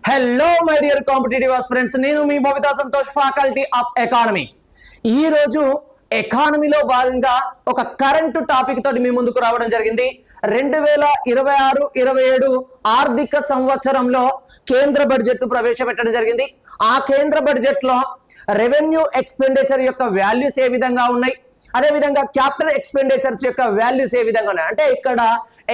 Hello my dear competitive aspirants, నేను మీ Babita Santosh, faculty of economy. ఈ రోజు ఎకానమీలో భాగంగా ఒక కరెంట్ టాపిక్ తోటి మీ ముందుకు రావడం జరిగింది. 2026-27 ఆర్థిక సంవత్సరంలో కేంద్ర బడ్జెట్ ప్రవేశపెట్టడం జరిగింది. ఆ కేంద్ర బడ్జెట్ లో రెవెన్యూ ఎక్స్పెండిచర్ యొక్క వాల్యూస్ ఏ విధంగా ఉన్నాయి, అదే విధంగా క్యాపిటల్ ఎక్స్పెండిచర్స్ యొక్క వాల్యూస్ ఏ విధంగా ఉన్నాయి. అంటే ఇక్కడ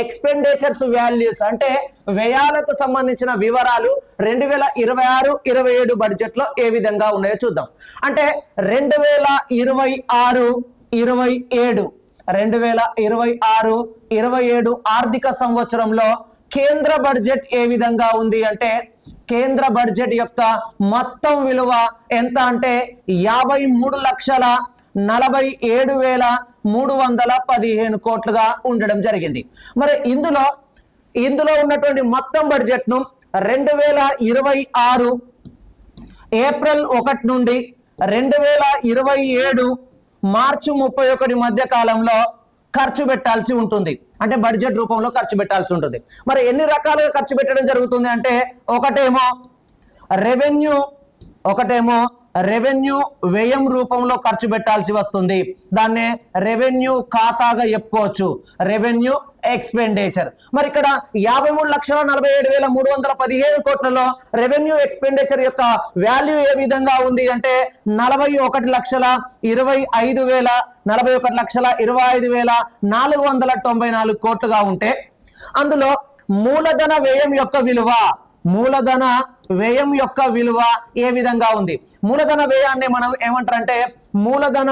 ఎక్స్పెండిచర్స్ వాల్యూస్ అంటే వ్యయాలకు సంబంధించిన వివరాలు 2026-27 బడ్జెట్ లో ఏ విధంగా ఉన్నాయో చూద్దాం. అంటే 2026-27 ఆర్థిక సంవత్సరంలో కేంద్ర బడ్జెట్ ఏ విధంగా ఉంది అంటే కేంద్ర బడ్జెట్ యొక్క మొత్తం విలువ ఎంత అంటే 53,47,315 కోట్లుగా ఉండడం జరిగింది. మరి ఇందులో ఉన్నటువంటి మొత్తం బడ్జెట్ ను 2026 ఏప్రిల్ 1 నుండి 2027 మార్చి 31 మధ్య కాలంలో ఖర్చు పెట్టాల్సి ఉంటుంది. అంటే బడ్జెట్ రూపంలో ఖర్చు పెట్టాల్సి ఉంటుంది. మరి ఎన్ని రకాలుగా ఖర్చు పెట్టడం జరుగుతుంది అంటే ఒకటేమో రెవెన్యూ వ్యయం రూపంలో ఖర్చు పెట్టాల్సి వస్తుంది. దాన్నే రెవెన్యూ ఖాతాగా చెప్పుకోవచ్చు, రెవెన్యూ ఎక్స్పెండిచర్. మరి ఇక్కడ 53,47,315 కోట్లలో రెవెన్యూ ఎక్స్పెండిచర్ యొక్క వాల్యూ ఏ విధంగా ఉంది అంటే 41,25,494 కోట్లుగా ఉంటే అందులో మూలధన వ్యయం యొక్క విలువ ఏ విధంగా ఉంది. మూలధన వ్యయాన్ని మనం ఏమంటారంటే మూలధన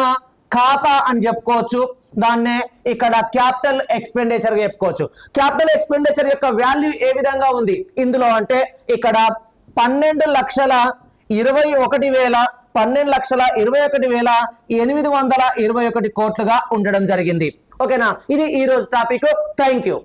ఖాతా అని చెప్పుకోవచ్చు. దాన్నే ఇక్కడ క్యాపిటల్ ఎక్స్పెండిచర్ చెప్పుకోవచ్చు. క్యాపిటల్ ఎక్స్పెండిచర్ యొక్క వాల్యూ ఏ విధంగా ఉంది ఇందులో అంటే ఇక్కడ 12,21,821 కోట్లుగా ఉండడం జరిగింది. ఓకేనా, ఇది ఈ రోజు టాపిక్. Thank you.